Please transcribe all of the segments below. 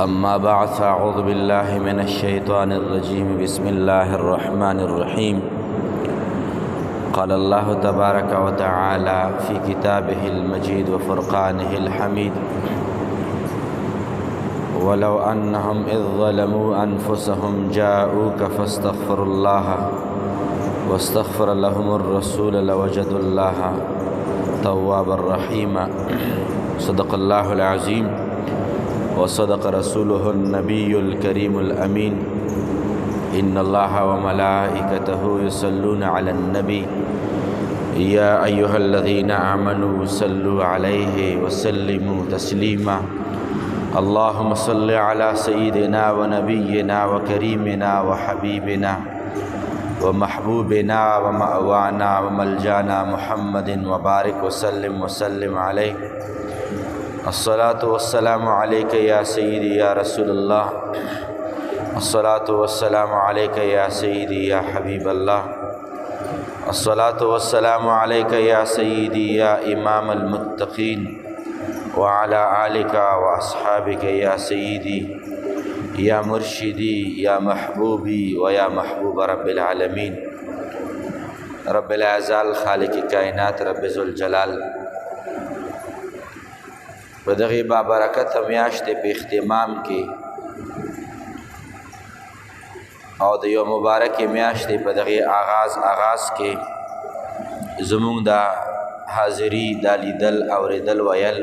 أما بعد فأعوذ بالله من الشيطان الرجيم بسم الله الرحمن الرحيم قال الله تبارك وتعالى في كتابه المجيد وفرقانه الحميد ولو أنهم إذ ظلموا أنفسهم جاءوك فاستغفروا الله واستغفر لهم الرسول لوجدوا الله توابا رحيما صدق الله العظيم وصدق رسوله النبي الكريم الأمين إن الله وملائكته يصلون على النبي يا أيها الذين آمنوا صلوا عليه وسلموا تسليما اللهم صل على سيدنا ونبينا وكريمنا وحبيبنا ومحبوبنا ومأوانا وملجانا محمد وبارك وسلم عليه الصلاة والسلام عليك يا سيدي يا رسول الله الصلاة والسلام عليك يا سيدي يا حبيب الله الصلاة والسلام عليك يا سيدي يا إمام المتقين وعلى آلك وأصحابك يا سيدي يا مرشدي يا محبوبي ويا محبوب رب العالمين رب العزال خالق کائنات رب ذوالجلال په دغه بابرکت میاشتې په اختتام کې او د یو مبارک میاشتې په دغه آغاز کې زموږ د حاضری د لیدل اوریدل ویل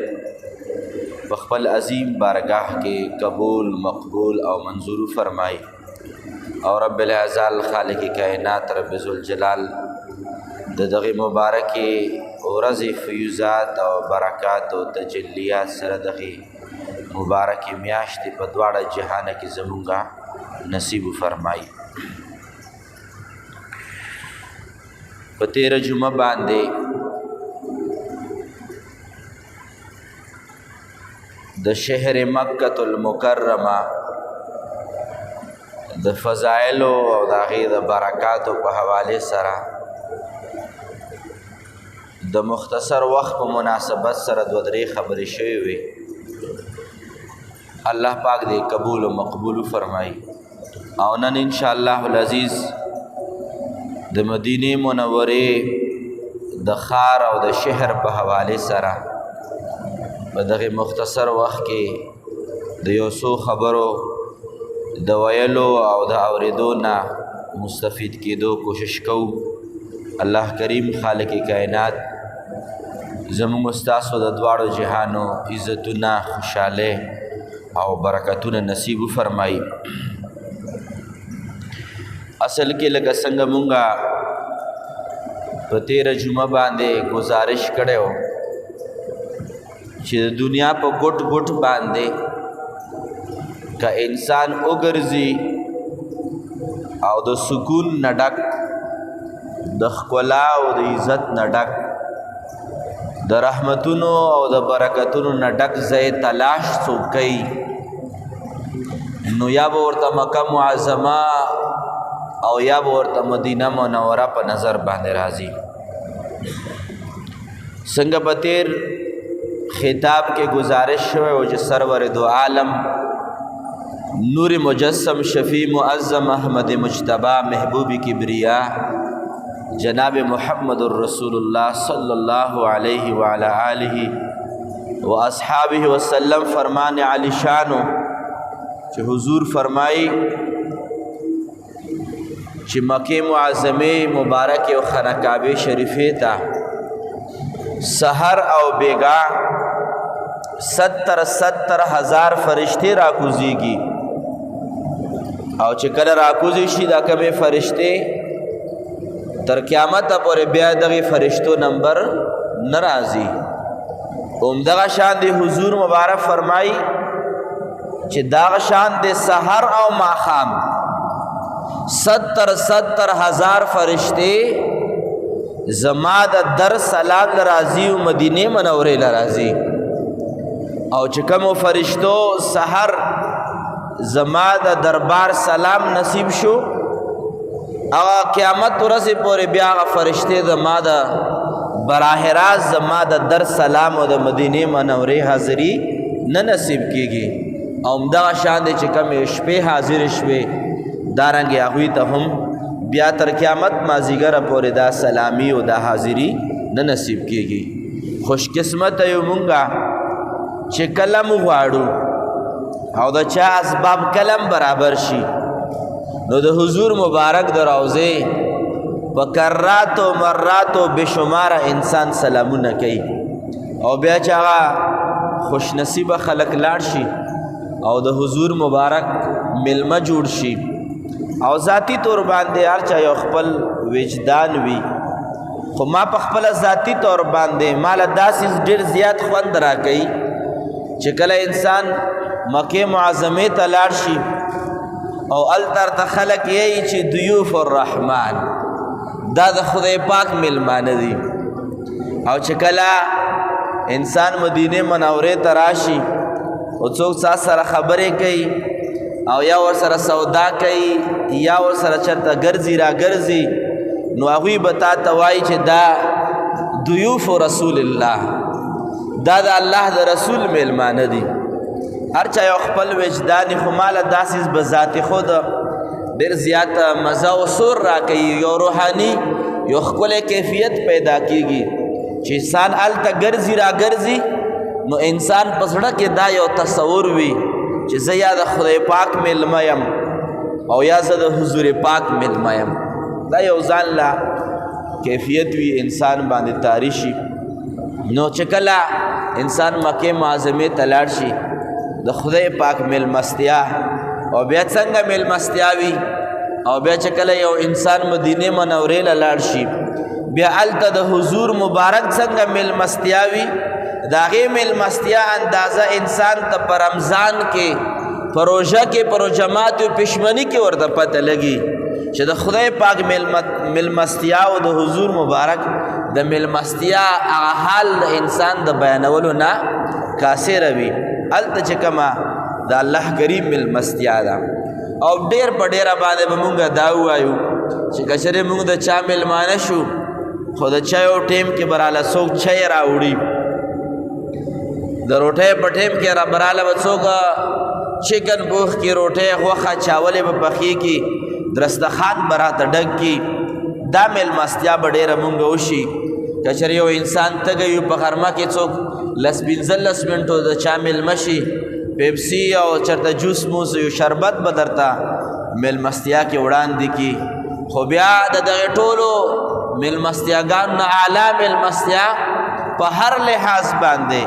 په خپل عظیم بارگاه کې قبول مقبول او منظور فرمای او رب العزال خالق کائنات رب ذوالجلال د دغه مبارک ورځ فیوزات او برکات او تجلیات سره دغه مبارک میاشتې په دواړه جهان کې زمونږه نصیب فرمایي. په تیره جمعه باندې د شهر مکة المکرمه د فضائل او د هغې د برکاتو په حواله سره د مختصر وخت په مناسبت سره دوه درې خبرې شوې وي. الله پاک دې قبول او مقبول فرمایي او نن ان شاء الله العزیز د مدینه منورې د خار او د شهر په حواله سره په دغه مختصر وخت کې د یو څو خبرو د ویلو او د اورېدو نه مستفید کېدو کوشش کوو. الله کریم خالق کائنات زموږ ستاسو د دواړو جهانو عزتونه خوشحاله او برکتونه نصیب فرمایي. اصل کې لکه څنګه مونږه په تیره جمعه باندې گزارش کړی چې د دنیا په ګوټ ګوټ باندې که انسان وګرځي او د سکون نه ډک د ښکلا او د عزت نه ډک د رحمتونو او د برکتونو نه ډک ځای تلاش څوک کوي نو یا به ورته مکه معظمه او یا به ورته مدینه منوره په نظر باندې راځي. څنګه په تیر خطاب کې گزارش شوی و چې سرور دو عالم نور مجسم شفیع معظم احمد مجتبی محبوب کبریا جناب محمد الرسول اللہ صلی اللہ علیہ وعلی آلہ و اصحابہ وسلم فرمان علی شانو چې حضور فرمائی چې مکہ معظمه مبارک او خانہ کعبہ شریفه تا سحر او بیگا 70,000 فرشتے راکوزیږي او چې کله راکوزي شي دا کومه فرشتے تر قیامت پورې بیا دغه فرشتو نمبر ناراضي. دغه شان دی حضور مبارک فرمای چې دغه شان دی سحر او ماخام 70,000 فرشتے زما د در سلام لرازی و مدینه منورې لرازی او چې کوم فرشتو سحر زما د دربار سلام نصیب شو اغا قیامت ورځې پورې بیا هغه فرشتې زما د براہ راست زما د در سلام او د مدینه منورې حاضری نه نصیب کیږي. او همدغه شان دی چې کومې شپې حاضر شوې دارنګې هغوی ته هم بیا تر قیامت مازدیګره پورې دا سلامي او دا حاضري نه نصیب کېږي. خوش قسمته یو مونږه چې کله مو غواړو او د چا اسباب کلم برابر شي نو د حضور مبارک د روضې په کراتو مراتو بشماره انسان سلامونه کوي او بیا چې هغه خوش نصیبه خلک لاړ شي او د حضور مبارک ملمه جوړ شي او ذاتی طور باندې هر چا یو خپل وجدان وي خو ما په خپل ذاتی طور باندې مال داسې ډېر زیات خوند راکوي چې کله انسان مکې معظمې ته لاړ شي او هلته ورته خلک یایي چې ضیوف الرحمن دا د خدای پاک مېلمانه دي او چې کله انسان مدینه منورې ته راشي او څوک سات سره خبرې کوي او یا ورسره سودا کوي یا ورسره چېرته ګرځي را ګرځي نو هغوی به تا ته وایي چې دا ضیوف رسول الله دا د الله د رسول مېلمانه دي. هر چا یو خپل وجدان خو ماله داسې به ذات خود ډېر زیات مزه او سور راکوي یو روحاني یو ښکلی کیفیت پیدا کېږي چې انسان هلته ګرځي را ګرځي نو انسان په زړه کې دا یو تصور وي چې زه یا د خدای پاک مېلمه یم او یا زه د حضور پاک مېلمه یم. دا یو ځان له کیفیت وي انسان باندې طاری شي. نو چې کله انسان مکې معظمې ته لاړ شي د خدای پاک مېلمستیا او بیا څنګه مېلمستیا وي او بیا چې کله یو انسان مدینې منورې له لاړ شي بیا هلته د حضور مبارک څنګه مېلمستیا وي د هغې مېلمستیا اندازه انسان ته په رمضان کې په روژه کې په روژهماتو پشمني کې ورته پته لګي چې د خدای پاک مېلمستیا او د حضور مبارک د مېلمستیا هغه حال د انسان د بیانولو نه کاسره وي. هلته چې کومه د الله کریم مېلمستیا ده او ډېر په ډېره باندې به مونږ دا ووایو چې که چېرې مونږ د چا مېلمانه شو خو د چایو ټیم کې به راله څوک چای راوړي د روټۍ په ټیم کې براله به څوک چکن پوخ کې روټۍ غوښه چاولې به پخېږي درستخان به راته ډک کي دا مېلمستیا به ډېره مونږ وشي. که چېرې یو انسان تږی وي په غرمه کې څوک 15 منټو د چا مېلمه شي پیپسي او چېرته جوس موس یو شربت به درته مېلمستیا کې وړاندې کي. خو بیا د دغې ټولو مېلمستیاګانو نه اعلی مېلمستیا په هر لحاظ باندې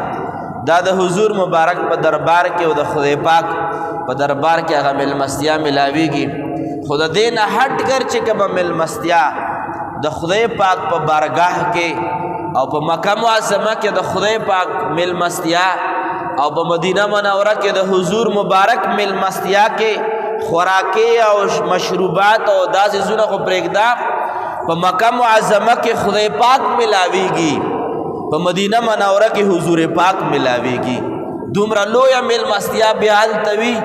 دا د حضور مبارک په دربار کې او د خدای پاک په دربار کې هغه مېلمستیا ملاویږي. خو د دې نه هټ کر چې کومه مېلمستیا د خدای پاک په بارگاه کې او په مکه معظمه کې د خدای پاک مېلمستیا او په مدینه منوره کې د حضور مبارک مېلمستیا کې خوراکي او مشروبات او داسې څیزونه خو پرېږده په مکه معظمه کې خدای پاک ملاویږي په مدینه منوره کې حضور پاک ملاویږي. دومره لویه مېلمستیا بیا هلته وي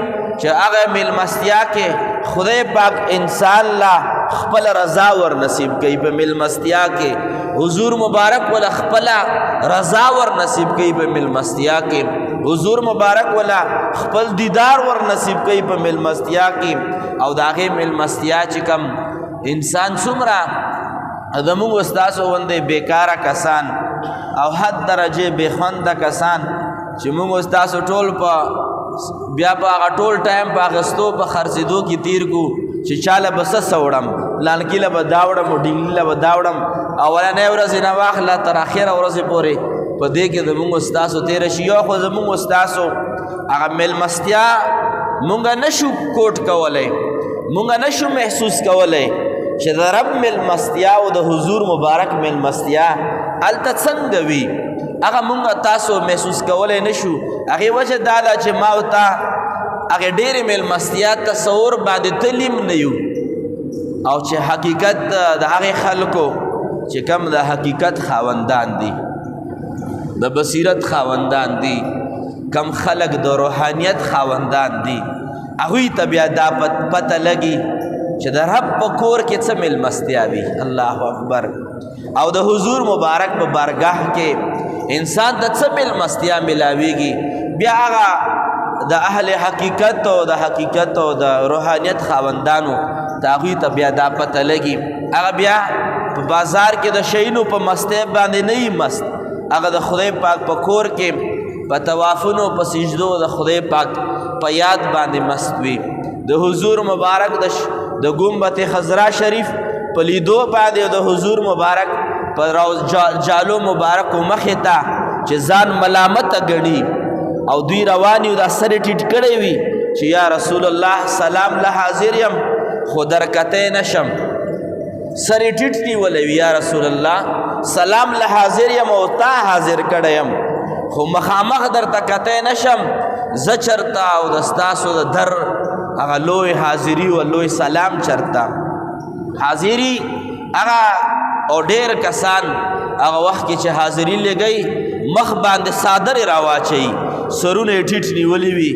چې هغه مېلمستیا کې خدای پاک انسان لا خپل رضا ور نصیب کوي. په مېلمستیا کې حضور مبارک ولا خپل رضا ور نصیب کوي. په مېلمستیا کې حضور مبارک ولا خپل دیدار ور نصیب کوي. په مېلمستیا کې او د هغې مېلمستیا چې کوم انسان څومره زموږ ستاسو غوندې بیکاره کسان او حد درجې بېخونده کسان چې موږ ستاسو ټول په بیا په هغه ټول ټایم په اخیستو په خرڅېدو کې تیر کړو چې چاله به څه وړم لانکي له به دا وړم او ډینګلي له به دا وړم اولنۍ ورځې نه واخله تر اخره ورځې پورې په دې کې زموږ ستاسو تېره شي. یو خو زموږ ستاسو هغه مېلمستیا مونږ نشو کوټ کولی مونږ نشو محسوس کولی چې د رب مېلمستیا او د حضور مبارک مېلمستیا هلته څنګه وي هغه مونږ تاسو محسوس کولی نشو. هغې وجه دا ده چې ما او تا هغې ډېرې مېلمستیا تصور باندې تلیم نه یو او چې حقیقت د هغې خلکو چې کم د حقیقت خاوندان دي د بصیرت خاوندان دي کم خلک د روحانیت خاوندان دي هغوی ته بیا دا پته لګي چې د رب په کور کې څه مېلمستیا وي. الله اکبر. او د حضور مبارک په بارگاه کې انسان ته څه مېلمستیا ملاویږي. بیا هغه د اهل حقیقت او د حقیقت او د روحانیت خاوندانو د هغوی ته بیا دا پته لګي هغه بیا په بازار کې د شیانو په مستۍ باندې نه وي مست هغه د خدای پاک په کور کې په طوافونو په سجدو د خدای پاک په یاد باندې مست وي د حضور مبارک د گنبد خضرا شریف په لیدو باندې د حضور مبارک په جالو مبارک مخې ته چې ځان ملامته ګڼي او دوی روان یو دا سر ټیټ کړی وي چې یا رسول الله سلام له حاضر یم خو درکتی نشم سر ټیټ نیولی وي یا رسول الله سلام له حاضر یم او تا حاضر کړی یم خو مخامخ درته کتی نشم زه چرته او د ستاسو د در هغه لوی حاضري او لوی سلام چرته حاضري هغه او ډېر کسان هغه وخت کې چې حاضري لګی مخ باندې صادرې راواچوي سرونه یې ټیټ نیولي وي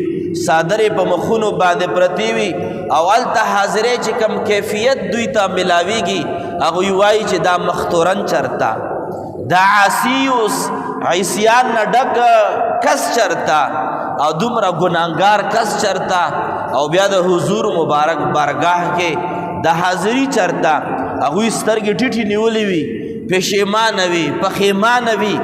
صادرې په مخونو باندې پرتې وي او هلته حاضرې چې کم کیفیت دوی ته ملاویږي هغوی وایي چې دا مختورن چرته دا عاصیوس عیسیان نه ډک کس چرته او دومره ګناهګار کس چرته او بیا د حضور مبارک بارگاه کې د حاضري چرته هغوی سترګې ټیټې نیولې وي پښیمانه وي پښیمانه وي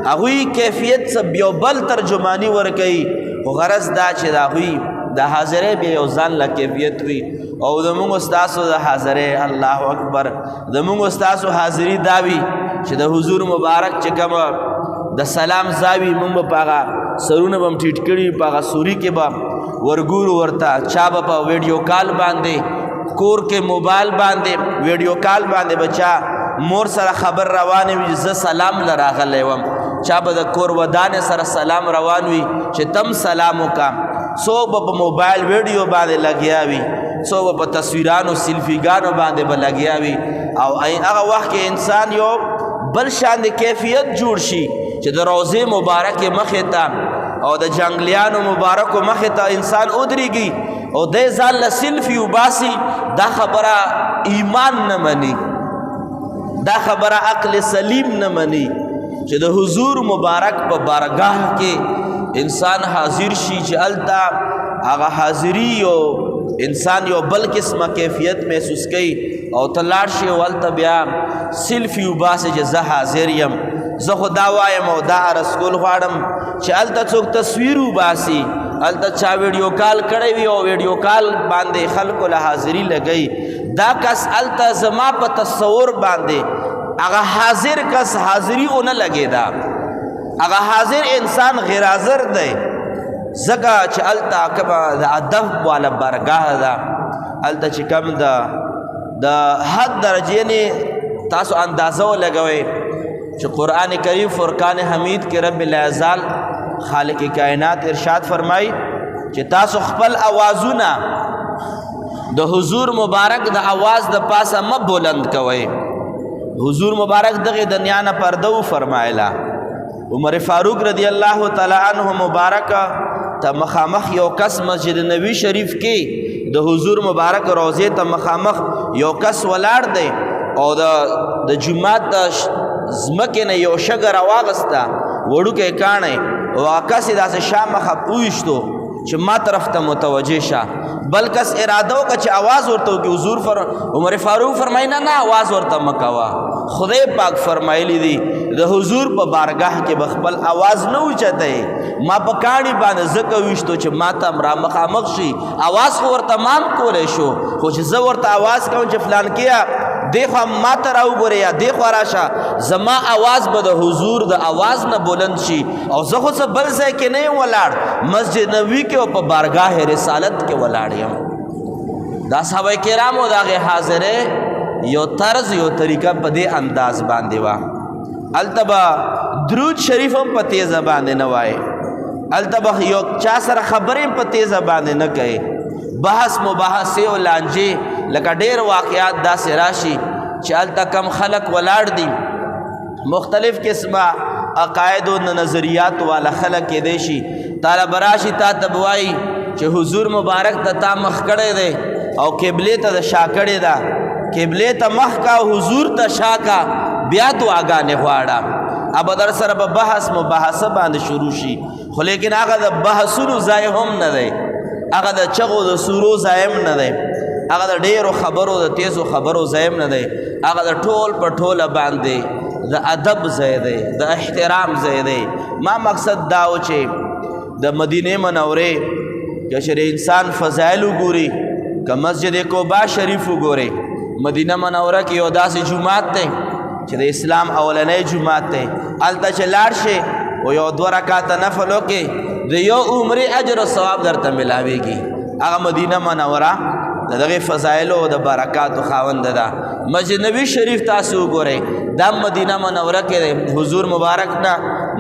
هغوی کیفیت څه یو بل ترجمانی ورکوي خو غرض دا چې د هغوی د حاضرۍ بیا یو ځان له کیفیت وي او زموږ ستاسو د حاضرۍ الله اکبر زموږ ستاسو حاضري دا وي چې د حضور مبارک چې کومه د سلام زاوي موږ به په هغه سرونه به هم ټیټ کړي په هغه سوري کې به ورګورو ورته چا به په ویډیو کال باندې کور کې موبایل باندې ویډیو کال باندې بچا مور سره خبر روان وي زه سلام له راغلی وم چا به د کور ودانې سره سلام روان وي چې تم سلام وکړه څوک به په موبایل ویډیو باندې لګیا وي څوک به په تصویرانو سیلفیګانو باندې به لګیا وي او هغه وخت کې انسان یو بل شان د کیفیت جوړ شي چې د روضې مبارکې مخې ته او د جنګلیانو مبارکو مخې ته انسان ودرېږي او دی ځان له سیلفي وباسي دا خبره ایمان نه مني دا خبره عقل سلیم نه مني چې د حضور مبارک په بارگاه کې انسان حاضر شي چې هلته هغه حاضري او انسان یو بل قسمه کیفیت محسوس کوي او ته لاړ شي او هلته بیا سیلفي وباسي چې زه حاضر یم زه خو دا وایم او دا عرض کول غواړم چې هلته څوک تصویر وباسي هلته چا ویډیو کال کړی وي او ویډیو کال باندې خلکو له حاضري لګوي دا کس هلته زما په تصور باندې هغه حاضر کس حاضري ونه لګېدا هغه حاضر انسان غیر حاضر دی ځکه چې هلته کومه د ادب والا برګاه ده هلته چې کم د حد درجې نه تاسو اندازه ولګوئ چې قرآن کریم فرقان حمید کې رب العزال خالق کائنات ارشاد فرمائی چې تاسو خپل اوازونه د حضور مبارک د आवाज د پاسه م بلند کوئ حضور مبارک دغه دنیا نه پرده فرمایلا عمر فاروق رضی الله تعالی عنہ مبارک ته مخامخ یو کس مسجد نبی شریف کې د حضور مبارک روضه ته مخامخ یو کس ولاړ دی او د جمعات د زمکه نه یو شګه راواغسته وړوکی کاڼی او کس یې داسې شامخه پویشتو چې ما طرف ته متوجه شه بل کس اراده وکړه چې آواز ورته وکړي حضور عمر فاروق فرمایي نه آواز ورته مه کوه خدای پاک فرمایلی دي د حضور په بارگاه کې به خپل آواز نه اوچتئ ما په کاڼي باندې ځکه ویشتو چې ما ته هم رامخامخ شي آواز خو ورته ما هم کولی شو خو چې زه ورته آواز کوم چې فلان کیا دیخوا ما ته راوګورې یا دیخوا راشه زما آواز به د حضور د آواز نه بلند شي او زه خو څه بل ځای کې نه یم ولاړ مسجد نبوي کې او په بارگاه رسالت کې ولاړ یم دا صحابه کرامو د هغې حاضرۍ یو طرز یو طریقه په دې انداز باندې وه هلته به درود شریف هم په تیزه باندې نه وایې هلته به یو چا سره خبرې هم په تیزه باندې نه کوي بحث مباحثې او لانجې لکه ډېر واقعات داسې راشي چې هلته کم خلق ولاړ دي مختلف قسمه عقاید و نظریات والا خلق کېدی شي تاله به راشي تا ته به وایي چې حضور مبارک ته تا مخ کړی دی او قبلې ته د شا کړې ده قبلې ته مخ کا حضور ته شا کا بیا دعاګانې غواړه اب در سره به بحث مباحثه باندې شروع شي خو لیکن هغه د بحثونو ځای هم نه دی، هغه د چغو د سورو ځای هم نه دی، هغه د ډیرو خبرو د تیزو خبرو ځای هم نه دی، هغه د ټول په ټوله باندې د ادب ځای دی، د احترام ځای دی. ما مقصد دا و چې د مدینې منورې که چېرې انسان فضایل وګوري، که مسجد قبا شریف وګوري، مدینه منوره کې یو داسې جومات دی چې د اسلام اولنی جومات دی. هلته چې لاړ شي او یو 2 رکعاته نفل وکړي، د یو عمرې اجر او ثواب درته ملاویږي. هغه مدینه منوره د دغې فضایلو او د برکاتو خاونده ده. مسجد نبی شریف تاسو وګورئ، دا مدینه منوره کې دی. حضور مبارک نه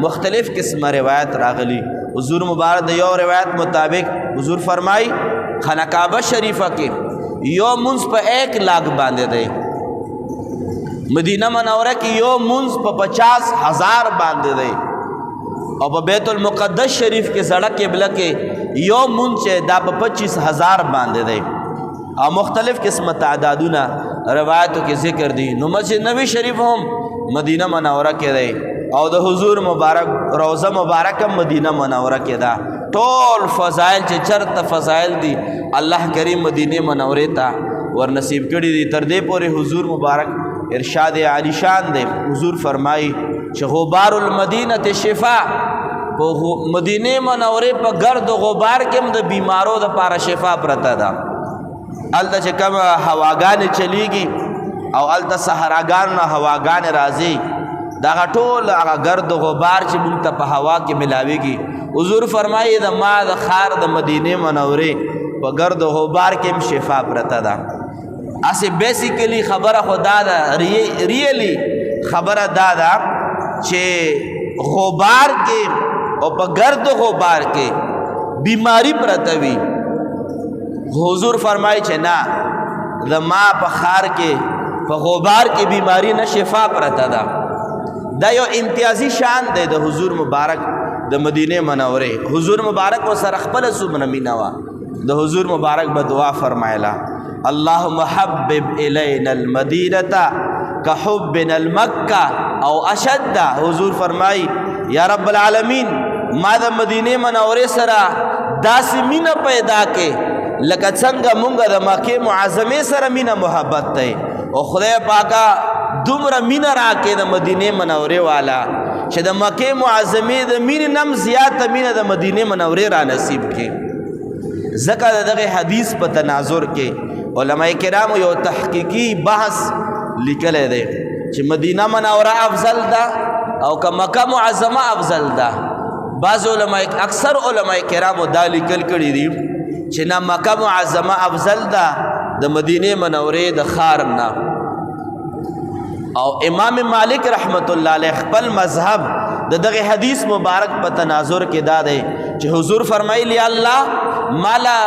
مختلف قسمه روایت راغلی. حضور مبارک د یو روایت مطابق حضور فرمای خانه کعبه شریفه کې یو منځ په 1 لاکھ باندې دی، مدینه منوره کې یو منځ په 50,000 باندې دی، او په بیت المقدس شریف کې زړه قبله کې یو منځ چې دا په 25,000 باندې دی، او مختلف قسمه تعدادونه روایتو کې ذکر دي. نو مسجد نبی شریف هم مدینه منوره کې دی، او د حضور مبارک روضه مبارک هم مدینه منوره کې ده. ټول فضائل چې چرته فضائل دي الله کریم مدینه منورې ته ور نصیب کړي دي. تر دې پورې حضور مبارک ارشاد عالی شان دی. حضور فرمایي چې غبار المدینه شفا، په مدینه منورې په ګرد غبار کې هم د بیمارو دپاره شفا پرته ده. هلته چې کومه هواګانې چلیږي او هلته صحراګانو نه هواګانې راځي، دغه ټول هغه ګرد غبار چې موږ ته په هوا کې ملاویږي، حضور فرمایي د ما د ښار د مدینې منورې په ګرد غبار کې هم شفا پرته ده. هسې بیسیکلی خبره خو دا ده، ریئلی خبره دا ده چې غبار کې او په ګرد غبار کې بیماری پرته وي. حضور فرمایي چې نه، د ما په ښار کې په غبار کې بیماری نه شفا پرته ده. دا یو امتیازي شان دی د حضور مبارک د مدینه منورې. حضور مبارک و سره خپل څومره مینه وه. د حضور مبارک به دعا فرمایله، اللهم حبب الینا المدینه کحبنا المکه او اشد. حضور فرمایي یا رب العالمین ما د مدینه منورې سره داسې مینه پیدا کې لکه څنګه مونږ د مکې معظمې سره مینه محبت دی. او خدای پاکه دومره مینه راکې د مدینې منورې والا چې د مکې معظمې د مینې نم زیاته مینه د مدینې منورې را نصیب کړي. ځکه د دغه حدیث په تناظر کې علماء کرامو یو تحقیقي بحث لیکلی دی چې مدینه منوره افضل ده او که مکه معظمه افضل ده. بعض علماء اکثر علماء کرامو دا لیکل کړي دي چې نه مکه معظمه افضل ده د مدینه منورې د ښار نه. او امام مالک رحمت الله علیه خپل مذهب د دغه حدیث مبارک په تناظر کې دا دی چې حضور فرمایلی الله مالا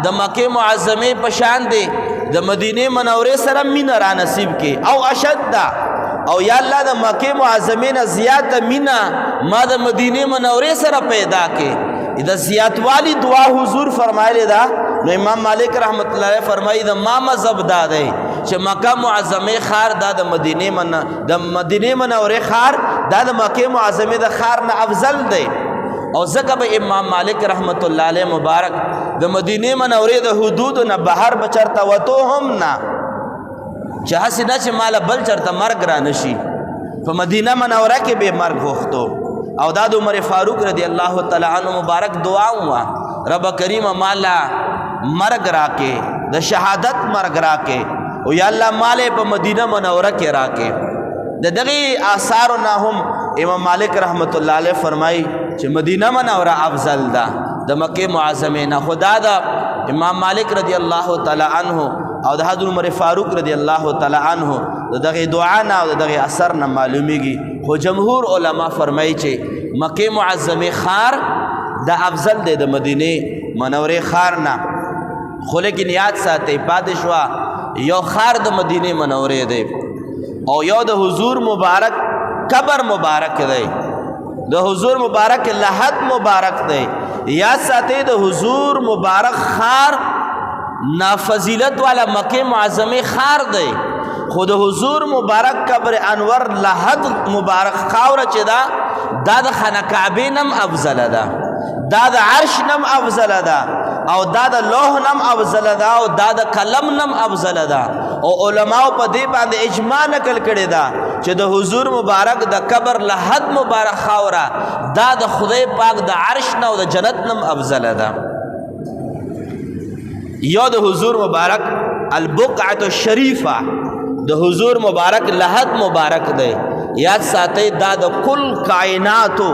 د مکه معظمه په شان دی د مدینه منورې سره مینه را نصیب کې او اشد، او یا الله د مکه معظمه نه زیاته مینه ما د مدینه منورې سره پیدا کې. د زیاتوالی دعا حضور فرمایلی دا. نو امام مالک رحمت الله علیه فرمایي د ما مذهب دا دی چې مکه معظمه ښار دا د مدینه منورې ښار دا د مکه معظمه د ښار نه افضل دی. او ځکه به امام مالک رحمت الله علیه مبارک د مدینه منورې د حدودو نه بهر به چرته وتو هم نه، چې هسې نه چې ماله بل چرته مرګ را نشي. په مدینه منوره کې به مرګ غوښتو. او دا د عمر فاروق رضی الله تعالی عنہ مبارک دعا وه، رب کریم مالا مرګ راکې، د شهادت مرګ راکې، او یا الله مالې په مدینه منوره کې راکې. د دغه آثارو نه هم امام مالک رحمت الله علیه فرمایي چې مدینه منوره افضل ده د مکه معظمه نه. خدا دا امام مالک رضی الله تعالی عنہ او د حضرت عمر فاروق رضی الله تعالی عنہ دغه دعا نه او دغه اثر نه معلومیږي. خو جمهور علما فرمایي چې مکه معظمه ښار دا افضل دی د مدینه منورې ښار نه. خو لیکن یاد ساتئ پاتې شوه یو ښار د مدینه منورې دی او یو د حضور مبارک قبر مبارک دی، د حضور مبارک لحد مبارک دی. یاد ساتئ د حضور مبارک ښار نافضیلت والا مکه معظمه ښار دی، خو د حضور مبارک قبر انور لحد مبارک خاوره چې دا د خانه کعبې نم افضله ده. دا د عرش نم افضل ده او دا د لوح نم افضل ده او دا د قلم نم افضل ده او علماو په دې باندې اجماع نقل کړی ده چې د حضور مبارک د قبر لحد مبارک خاوره دا د خدای پاک د عرش نه او د جنت نم افضل ده یو د حضور مبارک البقعة الشریفه د حضور مبارک لحد مبارک دی یاد ساتئ دا د کل کائناتو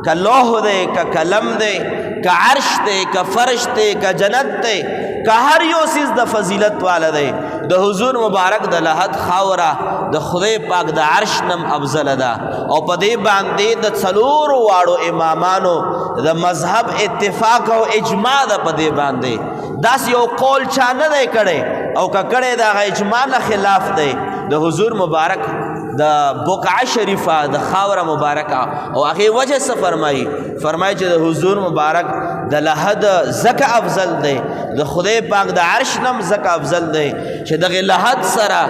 کا لوح دے کا قلم دے کا عرش دے کا فرش دے کا جنت دے کا ہر یو سیز د فضیلت والا دے د حضور مبارک د لحد خاورا د خدای پاک د عرش نم افضل ده او په دې باندې د څلورو واړو امامانو د مذهب اتفاق او اجماع ده په دې باندې داس یو قول چا نه دی کړی او که کړی د هغه اجماع نه خلاف دی د حضور مبارک د بقعه شریفه د خاوره مبارکه او هغې وجه څه فرمایي چې د حضور مبارک د لحد ځکه افضل دی د خدای پاک د عرش نم ځکه افضل دی چې دغې لحد سره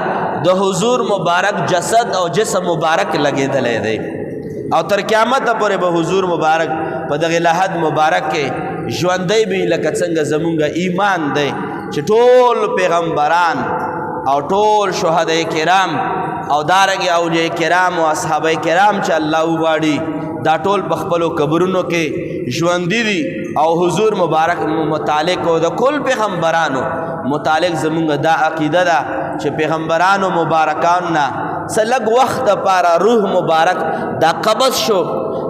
د حضور مبارک جسد او جسم مبارک لګېدلی دی او تر قیامته پورې به حضور مبارک په دغې لحد مبارک کې ژوندی وي لکه څنګه زمونږ ایمان دی چې ټول پیغمبران او ټول شهدای کرام او دارنګ اولیاء کرام او اصحاب کرام چې الله وغواړي دا ټول په خپلو قبرونو کې ژوندي دي او حضور مبارک متعلق او د کل پیغمبرانو متعلق زمونږ دا عقیده ده چې پیغمبرانو مبارکانو نه څه لږ وخت دپاره روح مبارک دا قبض شو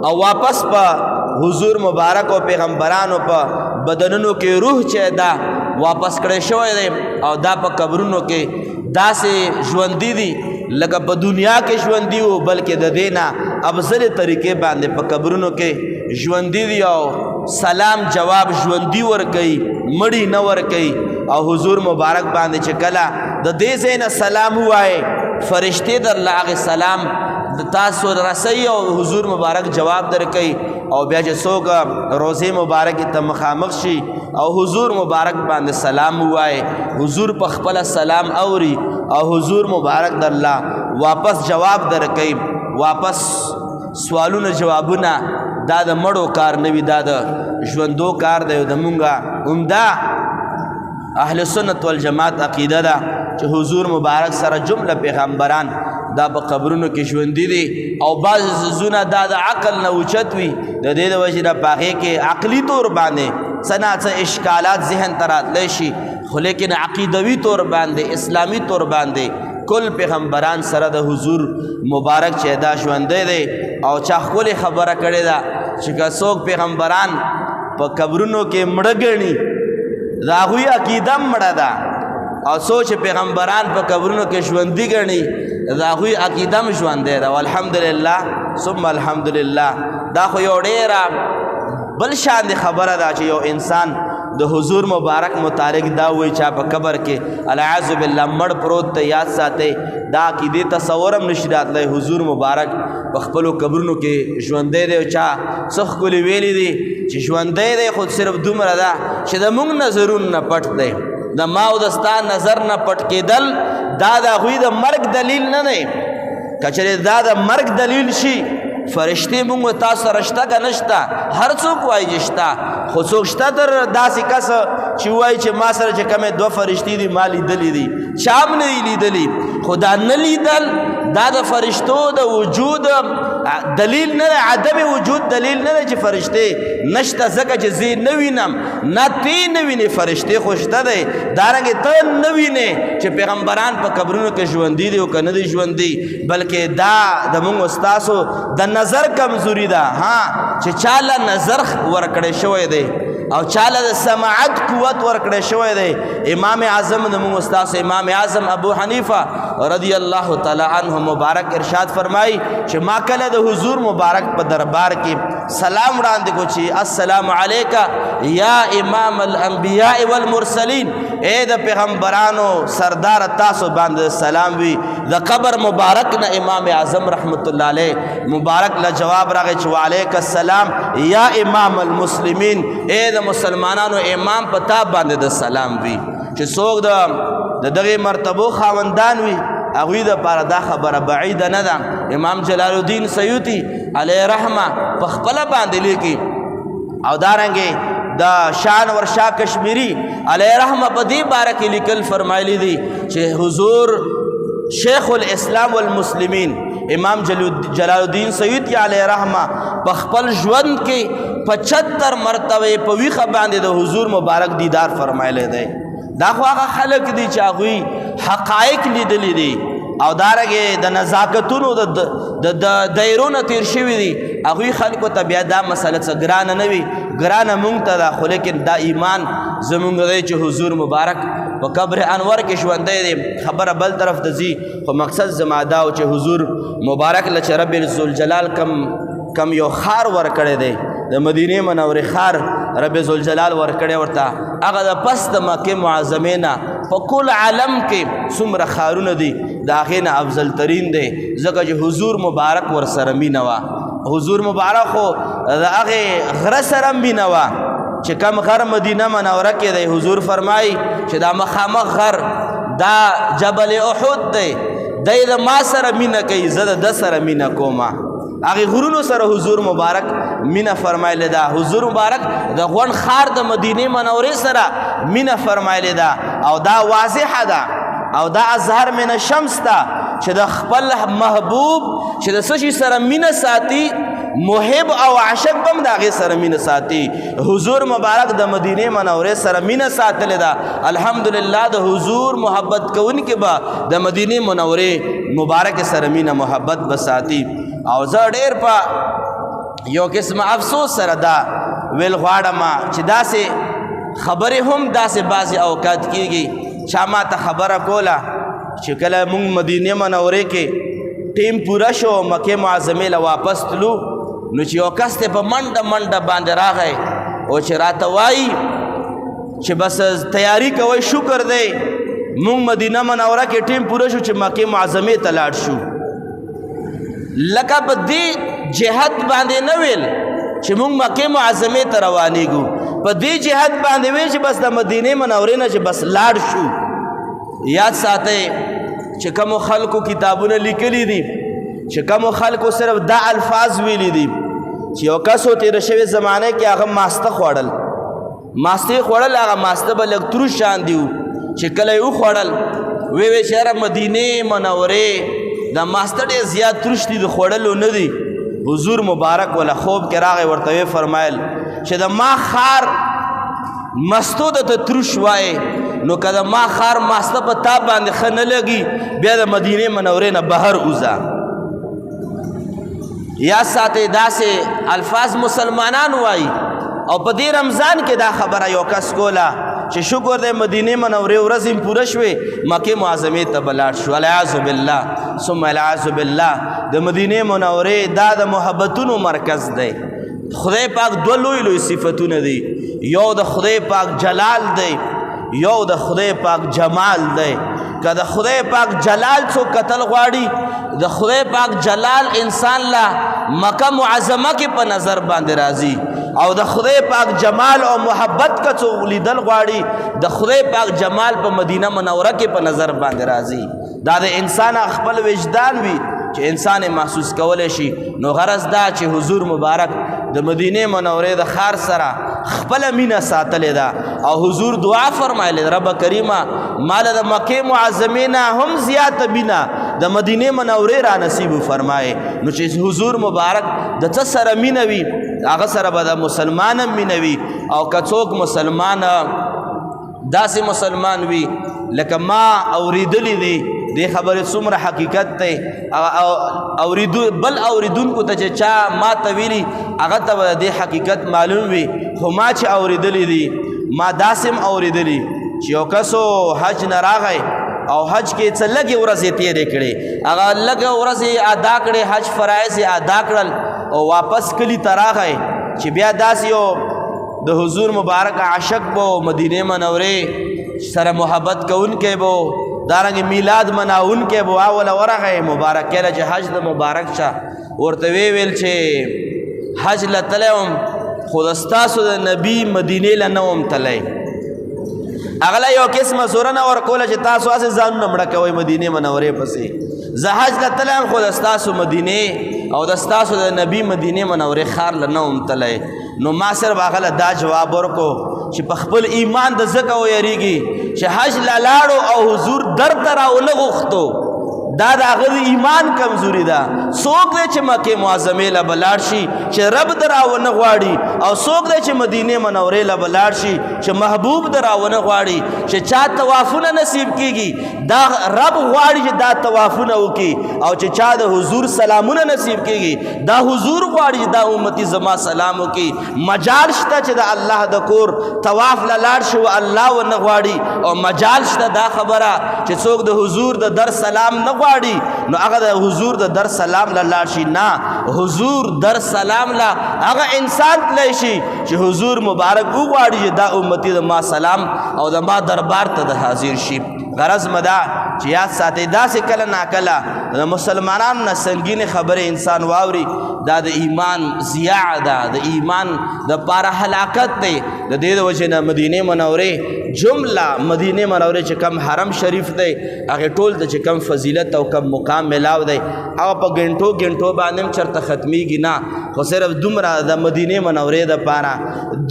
او واپس په حضور مبارک او پیغمبرانو په بدنونو کې روح چې دا واپس کړی شوی دی او دا په قبرونو کې داسې ژوندي دي لکه په دنیا کې ژوندي وو بلکې د دې نه افضل طریقې باندې په قبرونو کې ژوندي دي او سلام جواب ژوندي ورکوي مړي نه ورکوي او حضور مبارک باندې چې کله د دې ځای نه سلام ووایې فرشتې درله هغې سلام د تاسو رسوي او حضور مبارک جواب درکوي او بیا چې څوک روضې مبارکې ته مخامخ شي او حضور مبارک باندې سلام ووایې حضور په خپله سلام اوري او حضور مبارک درله واپس جواب درکوي واپس سوالونه جوابونه دا د مړو کار نه وي دا د ژوندو کار دی د مونږه عمده اهل سنت والجماعت عقیده ده چې حضور مبارک سره جمله پیغمبران دا په قبرونو کې ژوندي دي او بعض څیزونه دا د عقل نه اوچت وي د دې د وجې نه په هغې کې عقلي طور باندې څه نه څه اشکالات ذهن ته راتلی شي خو لیکن عقیدوي طور باندې اسلامي طور باندې کل پیغمبران سره د حضور مبارک چې دا ژوندی دی او چا ښکلې خبره کړې ده چې که څوک پیغمبران په قبرونو کې مړه ګڼي د هغوی عقیده مړه ده او څوک چې پیغمبران په قبرونو کې ژوندي ګڼي د هغوی عقیده هم ژوندی ده والحمدلله ثم الحمدلله دا خو یو ډېره بل شان دی خبره ده چې یو انسان د حضور مبارک متعلق دا وایي چا په قبر کې العیاذ بالله مړ پروت ته یاد ساتئ دا عقیدې تصور هم نشي راتلی حضور مبارک په خپلو قبرونو کې ژوندی دی او چا څه ښکلي ویلي دي چې ژوندی دی خو صرف دومره ده چې د موږ نظرونو نه پټ دی د ما او د ستا نظر نه پټ کېدل دا د هغوی د مرګ دلیل نه دی که چېرې دا د مرګ دلیل شي فرشتې مونږ تاسو سره شته که نشته هر څوک وایي چې شته خو څوک شته تر داسې کس چې وایي چې ما سره چې کومې دوه فرشتې دي ما لیدلي دي چا هم نه دي لیدلي خو دا نه لیدل دا د فرشتو د وجود دلیل نه دی عدم وجود دلیل نه دی چې فرشتې نشته ځکه چې زه نه وینم نه تی نه وینې فرشتې خو شته دی دارنګې ته نه وینې چې پیغمبران په قبرونو کې ژوندي دي او که نه دي ژوندي بلکې دا د موږ ستاسو د نظر کمزوري ده ها چې چاله نظر ورکړی شوی دی او چاله د سماعت قوت ورکړی شوی دی امام اعظم د موږ ستاسو امام اعظم ابو حنیفه رضی الله تعالی عنه مبارک ارشاد فرمایي چې ما کله د حضور مبارک په دربار کې سلام وړاندې کو چې السلام علیکا یا امام الانبیاء والمرسلین اے د پیغمبرانو سردار تاسو باندې سلام وي د قبر مبارک نه امام اعظم رحمت الله علیه مبارک له جواب راغی چې وعلیک السلام یا امام المسلمین اے د مسلمانانو امام په تا باندې د سلام وي چې څوک د دغې مرتبو خاوندان وي هغوی دپاره دا خبره بعیده نه ده امام جلال الدین سیوطي علیه رحمه په خپله باندې لیکي او دارنګې د شانور شاه کشمیری علیه رحمه په دې باره کې لیکل فرمایلی دي چې حضور شیخ الاسلام والمسلمین امام جلال الدین سیوطی علیه رحمه په خپل ژوند کې 75 مرتبه په ویښه باندې د حضور مبارک دیدار فرمایلی دی. دا خو هغه خلک دي چې هغوی حقایق لیدلی دي او دارنګې د نزاکتونو د دایرو نه تیر شوي دي. هغوی خلکو ته بیا دا مسله څه ګرانه نه وي، ګرانه مونږ ته ده، خو لیکن دا ایمان زمونږ دی چې حضور مبارک په قبر انور کې ژوندی دی. خبره بل طرف ته ځي خو مقصد زما دا و چې حضور مبارک له چې رب ذوالجلال کم یو خار ورکړی دی، د مدینې منورې خار رب ذوالجلال ورکړی ورته، هغه د پس د مکې معظمې نه په کل عالم کې څومره خارونه دي د هغې نه افضل ترین دی، ځکه چې حضور مبارک ورسره مینه وه. حضور مبارک خو د هغې غره سره مینه وه چې کم غر مدینه منوره کې دی. حضور فرمایي چې دا مخامخ غر دا جبل احد دی، دی د ما سره مینه کوي، زه د ده سره مینه کومه. هغې غرونو سره حضور مبارک مینه فرمایلی ده. حضور مبارک د غون خار د مدینې منورې سره مینه فرمایلی ده او دا واضحه ده او دا اظهر من الشمس ده چې د خپل محبوب چې د څه شي سره مینه ساتي، محب او عاشق بم د هغې سره مینه ساتي. حضور مبارک د مدینې منورې سره مینه ساتلې ده. الحمدلله د حضور محبت کوونکي به د مدینې منورې مبارک سره مینه محبت به ساتي. او زه ډېر په یو قسم افسوس سره دا ویل غواړم چې داسې خبرې هم داسې بعضې اوقات کېږي. چا ما ته خبره کوله چې کله مونږ مدینې منورې کې ټیم پوره شو مکې معظمې له واپس تلو، نو چې یو کس ته په منډه منډه باندې راغی او چې راته وایي چې بس تیاری کوئ، شکر دی مونږ مدینه منوره کې ټیم پوره شو چې مکې معظمې ته لاړ شو. لکه په دې جهت باندې نه ویل چې مونږ مکې معظمې ته روانېږو، په دې جهت باندې ویل چې بس د مدینې منورې نه چې بس لاړ شو. یاد ساتئ چې کومو خلکو کتابونه لیکلي دي، چې کومو خلکو صرف دا الفاظ ویلي دي چې یو کس و تېره شوې زمانه کې هغه ماسته خوړل، ماسته خوړل، هغه ماسته به لږ تروش شان دي چې کله یې وخوړل وی چې یاره مدینې منورې دا ماسته ډېر زیات تروش دي، د خوړلو نه دي. حضور مبارک ولا خوب کې راغی ورته وی فرمایل چې د ما خار مستو د ته تروش وایې نو که د ما خار ماسته په تا باندې ښه نه لګي بیا د مدینې منورې نه بهر وځه. یا ساتئ داسې الفاظ مسلمانان وایي. او په دې رمضان کې دا خبره یو کس کوله چې شکر دی مدینې منورې ورځ هم پوره شوې مکې معظمې ته به لاړ شو. العیاذ بالله ثم العیاذ بالله. د مدینې منورې دا د محبتونو مرکز دی. خدای پاک دوه لوی لوی صفتونه دي، یو د خدای پاک جلال دی، یو د خدای پاک جمال دی. که د خدای پاک جلال څوک کتل غواړي، د خدای پاک جلال انسان لا مکه معظمه کې په نظر باندې راځي، او د خدای پاک جمال او محبت که څوک لیدل غواړي، د خدای پاک جمال په مدینه منوره کې په نظر باندې راځي. دا د انسان خپل وجدان وي چې انسان محسوس کولی شي. نو غرض دا چې حضور مبارک د مدینې منورې د خار سره خپله مینه ساتلې ده او حضور دعا فرمایلی ده رب کریمه ماله د مکې معظمې نه هم زیاته مینه د مدینې منورې را نصیب فرمایي. نو چې حضور مبارک د څه سره مینه وي هغه سره به د مسلمان هم مینه وي. او که څوک مسلمان داسې مسلمان وي لکه ما اوریدلی دی، دې خبرې څومره حقیقت دی، بل اوریدونکو ته چې چا ما ته ویلي هغه ته به دې حقیقت معلوم وي. خو ما چې اوریدلی دي ما داسې هم اوریدلی چې یو کسو حج نه راغی او حج کې څه لږې ورځې تېرې کړې، هغه لږه ورځې ادا کړې، حج فرایض یې ادا کړل او واپس کلي ته راغی چې بیا داسې یو د حضور مبارک عاشق بو، مدینې منورې سره محبت کوونکی بو، دارنګ میلاد مناونکی بو. اوله ورغی مبارک کله چې حج د مبارک شه ورته ویل چې حج له تلی وم خو د ستاسو د نبي مدینې له نه وم تلی. هغه له یو قسمه سوره نه ورکوله چې تاسو هسې ځانونه مړه کوئ مدینې منورې پسې. زه حج له تلی یم خو د ستاسو مدینې او د ستاسو د نبي مدینې منورې ښار له نه وم تلی. نو ما صرف هغه له دا جواب ورکو چې په خپل ایمان د ځکه ویریږي چې حج له لاړو او حضور در ته راونه غوښتو دا د هغه ایمان کمزوري ده. څوک دی چې مکې معظمې له به لاړ شي چې رب د راونه غواړي، او څوک دی چې مدینې منورې له به لاړ شي چې محبوب د راونه غواړي. چې چا طوافونه نصیب کېږي دا رب غواړي چې دا طوافونه وکړي، او چې چا د حضور سلامونه نصیب کېږي دا حضور غواړي چې دا امتي زما سلام وکړي. مجال شته چې د الله د کور طواف له لاړ شي او الله ونه غواړي، او مجال شته دا خبره چې څوک د حضور د در سلام نه غواړي نو هغه د حضور د در سلام له لاړ شي. نه، حضور در سلام له هغه انسان تللی شي چې حضور مبارک وغواړي چې دا امتي د ما سلام او د ما دربار ته د حاضر شي. غرض مدا چې یاد ساتي داسې کله ناکله د مسلمانانو نه سنګینې خبرې انسان واوري دا د ایمان ضیاع ده، د ایمان د پاره هلاکت دی. د دې د وجې نه مدینې منورې جمله مدینې منورې چې کم حرم شریف دی هغې ټول ته چې کم فضیلت او کم مقام ملاو دی هغه په ګنټو ګنټو باندې هم چېرته ختمیږي نه، خو صرف دومره د مدینې منورې دپاره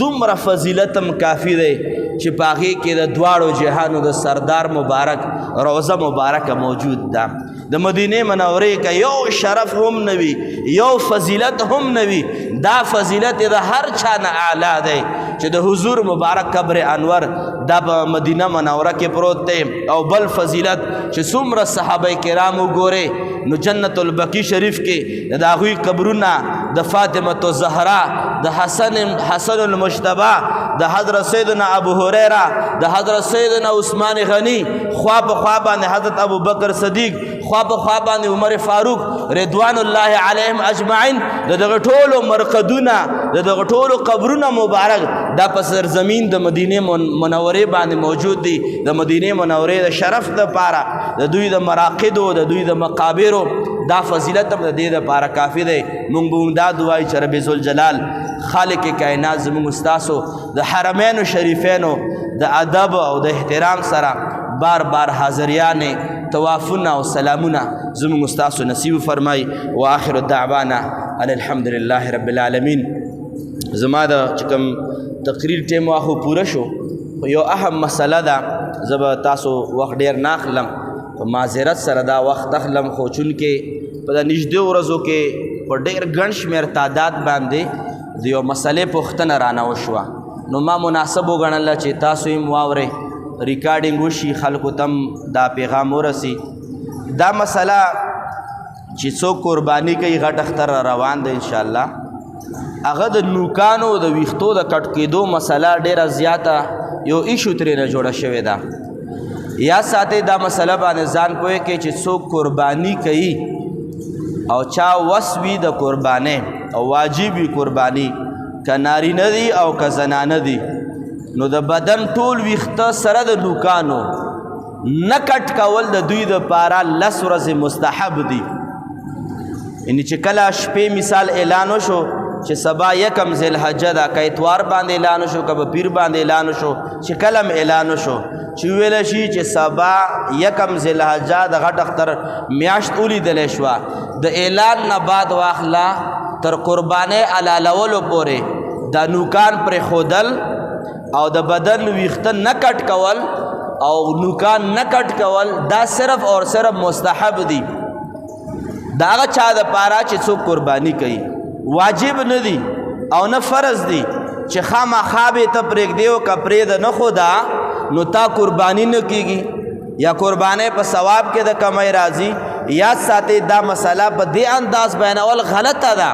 دومره فضیلت هم کافي دی چې په هغې کې د دواړو جهانو د سردار مبارک روضه مبارکه موجود ده. د مدینې منورې که یو شرف هم نه وي یو فضیلت هم نه وي دا فضیلت د هر چا نه اعلی دی چې د حضور مبارک قبر انور دا په مدینه منوره کې پروت دی. او بل فضیلت چې څومره صحابه کرام وګورئ نو جنت البقیع شریف کې د هغوی قبرونه د فاطمه الزهرا، د حسن المجتبی، د حضرت سیدنا ابو هریره، د حضرت سیدنا عثمان غنی، خوا په خوا باندې حضرت ابو بکر صدیق، خوا په خوا باندې عمر فاروق رضوان الله علیهم اجمعین، د دغه ټولو مرقدونه د دغه ټولو قبرونه مبارک دا په سرزمین د مدینې منورې باندې موجود دي. د مدینې منورې د شرف دپاره د دوی د مراقدو د دوی د مقابرو دا فضیلت هم د دې دپاره کافي دی. مونږ به هم دا دعایو چې رب ذوالجلال خالق کائنات زموږ ستاسو د حرمینو شریفینو د ادب او د احترام سره بار بار حاضریانې طوافونه او سلامونه زموږ ستاسو نصیب فرمای. و آخر دعوانا ان الحمد لله رب العالمین. زما د چې کوم تقریر ټیم واخو پوره شو، یو اهم مسله ده زه به تاسو وخت ډیر نه اخلم، په معذرت سره دا وخت اخلم، خو چونکې په د نږدې ورځو کې په ډېر ګڼ شمېر تعداد باندې د یو مسلې پوښتنه رانه وشوه نو ما مناسب وګڼله چې تاسو یې واورئ، ریکارډینګ وشي، خلکو ته هم دا پیغام ورسي. دا مسله چې څوک قرباني کوي غټ اختر روان دی انشاءالله، هغه د نوکانو د ویښتو د کټ کېدو مسله ډېره زیاته یو ایشو ترېنه جوړه شوې ده. یا ساتئ دا مسله باندې ځان پوهې کې چې څوک قرباني کوي او چا وس وي د قربانۍ او واجب وي قرباني، که نارینه دي او که زنانه دي، نو د بدن ټول ویښته سره د نوکانو نه کټ کول د دوی دپاره 10 ورځې مستحب دي. یعنې چې کله شپې مثال اعلان وشو چې سبا یکم ذی الحجه ده، که اتوار باندې اعلان وشو که به پیر باندې اعلان وشو، چې کله هم اعلان وشو چې ویلی شي چې سبا یکم ذی الحجه د غټ اختر میاشت ولیدلی شوه، د اعلان نه بعد واخله تر قربانۍ علالولو پورې دا نوکان پرېښودل او د بدن ویښته نه کټ کول او نوکان نه کټ کول دا صرف اور صرف مستحب دي. دا هغه چا دپاره چې څوک قرباني کوي، واجب نه دي او نه فرض دي چې خامخا به ته پرېږدې او که پرېږده نه خو دا نو تا قرباني نه کېږي یا قربانۍ په ثواب کې د کمی راځي. یاد ساتئ دا مسله په دې انداز بیانول غلطه ده،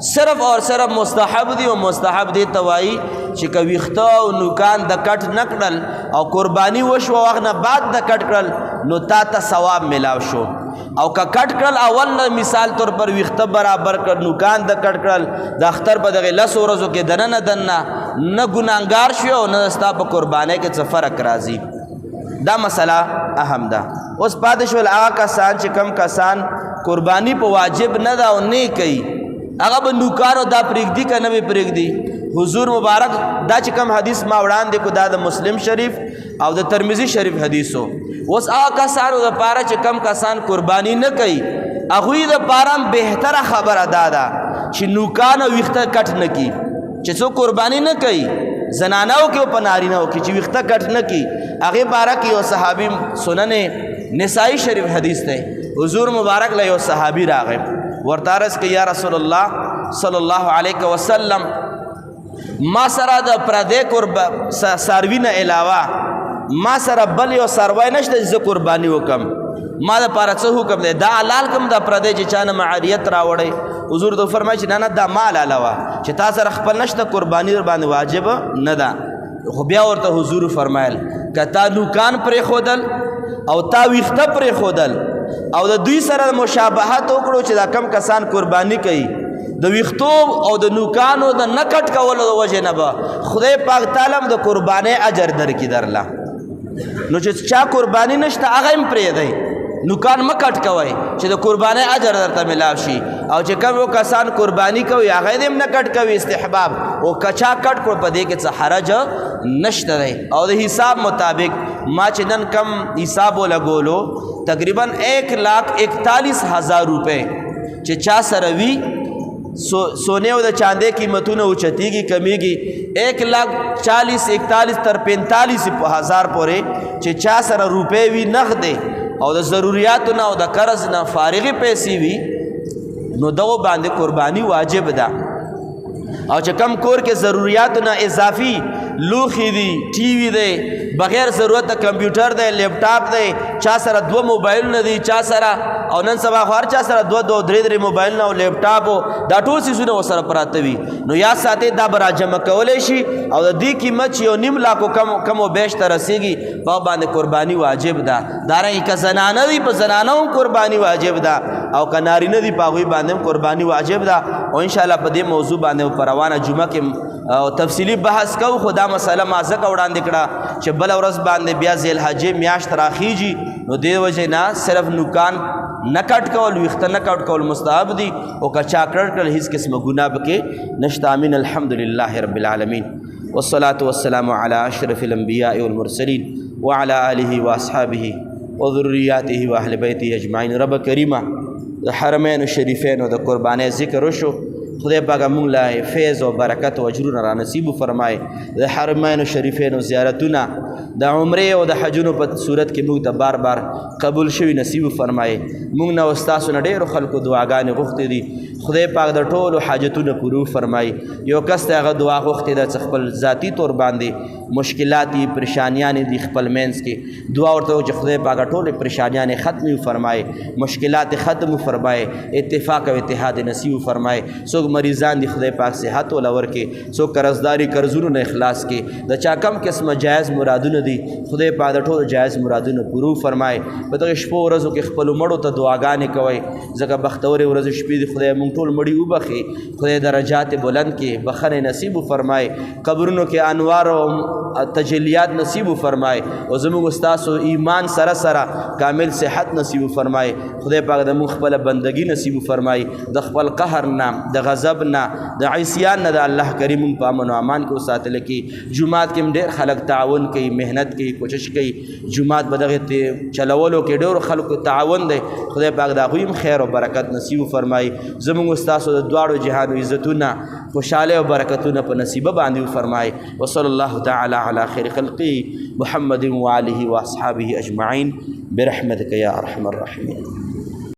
صرف اور صرف مستحب دي او مستحب دې ته وایي چې که ویښته او نوکان د کټ نه کړل او قرباني وشوه وخت نه بعد د کټ کړل نو تا ته ثواب ملاو شو، او که کټ کړل اول نه مثال طور پر ویښته برابر کړ نوکان د کټ کړل د اختر په دغې 10 ورځو کې دننه نه ګناهګار شوې او نه ستا په قربانۍ کې څه فرق راځي. دا مسله اهم ده. اوس پاتې شول هغه کسان چې کم کسان قرباني په واجب نه ده او نه کوي، هغه به نوکانو دا پرېږدي که نه به پرېږدي. حضور مبارک دا چې کم حدیث ما وړاندې کو دا د مسلم شریف او د ترمذي شریف حدیثو. اوس هغه کسانو دپاره چې کم کسان قرباني نه کوي هغوی دپاره هم بهتره خبره دا ده چې نوکان او ویښته کټ نه کړي. چې څوک قرباني نه کوي زنانو کې او په نارینهو کې چې ویښته کټ نه کړي هغې باره کې یو صحابي سنن نسائی شریف حدیث دی حضور مبارک له یو صحابي راغی ورته عرض کوي یا رسول الله صلی الله علیه وسلم ما سره د پردې څاروي نه علاوه ما سره بل یو څاروی نشته چې زه قرباني وکړم ما دپاره څه حکم دی دا حلال کړم دا پردی چې چا نه معاریت راوړی حضور ته وفرمایي چې نه نه دا ما حلاله وه چې تا سره خپل نشته قرباني در باندې واجب نه ده خو بیا ورته حضور فرمایل که تا نوکان پرېښودل او تا ویښته پرېښودل او د دوی سره مشابهت وکړو چې دا کم کسان قرباني کوي د ویښتو او د نوکانو د نه کټ کولو د وجې نه به خدای پاک تعالی د قربانۍ اجر درکړي درله نو چې چا قرباني نشته هغه هم پرېږدئ نوکان مه کټ کوئ چې د قربانۍ اجر درته ملاو شي او چې کوم یو کسان قرباني کوي هغه یې هم نه کټ کوي استحباب او که چا کټ کړ په دې کې څه حرج نشته دی او د حساب مطابق ما چې نن کم حساب ولګولو تقریبا 1,41,000 روپے چې چا سره وي सोने او د چاندې قیمتونه اوچتېږي کمیږي 1,40,41 تر 45,000 پورې چې چا سره روپۍ وي نغدې او د ضروریاتو نه او د قرض نه فارغې پیسې وي نو دغو باندې قرباني واجب ده او چې کم کور کې ضروریاتو نه اضافي لوښي دي ټي وي دی بغیر ضرورت د کمپیوټر دی لیپټاپ دی چا سره 2 موبایلونه دي چا سره او نن سبا خو هر چا سره 2-3 موبایلونه او لیپټاپ دا ټول څیزونه ورسره پراته وي نو یاد ساتئ دا به راجمع کولی شي او د دې قیمت چې 1.5 لاکھ کم و بیش ته رسیږي په هغه باندې قرباني واجب ده دارنګې که زنانه دي په زنانه هم قرباني واجب ده او که نارینه دي په هغوی باندې هم قرباني واجب ده او انشاءالله په دې موضوع باندې په روانه جمعه کې تفصیلی بحث کوو خو دا مسله ما ځکه وړاندې کړه چې بله ورځ باندې بیا ذوالحجې میاشت راخیږي نو دې وجې نه صرف نوکان نه کټ کول ویښته نه کټ کول مستحب دي او که چا کټ کړل هیڅ قسمه ګناه پکې نشته امین الحمدلله رب العالمین والصلاة والسلام على اشرف الانبیاء والمرسلین وعلى آله واصحابه وذریاته واهل بیته اجمعین رب کریمه د حرمین شریفین او د قربانۍ ذکر وشو خدای پاک موږ له فیض او برکت او اجرونه را نصیب فرمای د حرمین شریفین او زیارتونه د عمرې او د حجونو په صورت کې موږ ته بار بار قبول شوي نصیب فرمای موږ نه ستاسو نه ډېرو خلکو دعاګانې غوښتې دي خدای پاک د ټولو حاجتونه پوره فرمای یو کس ته هغه دعا غوښتې ده چې خپل ذاتي طور باندې مشکلات دي پریشانیانې دي خپل منځ کې دعا ورته چې خدای پاک ټولې پریشانیانې ختم فرمای مشکلات ختم فرمای اتفاق او اتحاد نصیب فرمای څوک مریضان دي خدای پاک صحت ولا ورکړي څوک قرضداري قرضونو نه اخلاص کړي د چا کم قسمه جایز مرادونه دي خدای پاک د ټولو جایز مرادونه پوره فرمای په دغه شپو ورځو کې خپلو مړو ته دعاګانې کوئ ځکه بختورې ورځې شپې دي خدای موږ ټول مړي وبخي خدای درجات بلند کې بخنې نصیب فرمای قبرونو کې انوار او تجلیات نصیب فرمای او زموږ ستاسو ایمان سره سره کامل صحت نصیب فرمای خدای پاک د موږ خپله بندګي نصیب فرمای د خپل قهر نه د غضب نه د عصیان نه د الله کریم په امن او امان کې وساتل کې جمعات کې ډېر خلک تعاون کوي مهنت کوي کوشش کوي جمعات به دغه چلولو کې ډېرو خلکو تعاون دی خدای پاک د هغوی هم خیر او برکت نصیب فرمای زموږ ستاسو د دواړو جهانو عزتونه خوشحاله او برکتونه په نصیبه باندې فرمای وصلی الله تعالی علی خیر خلقه محمد وآله واصحابه اجمعین برحمتک یا ارحم الراحمین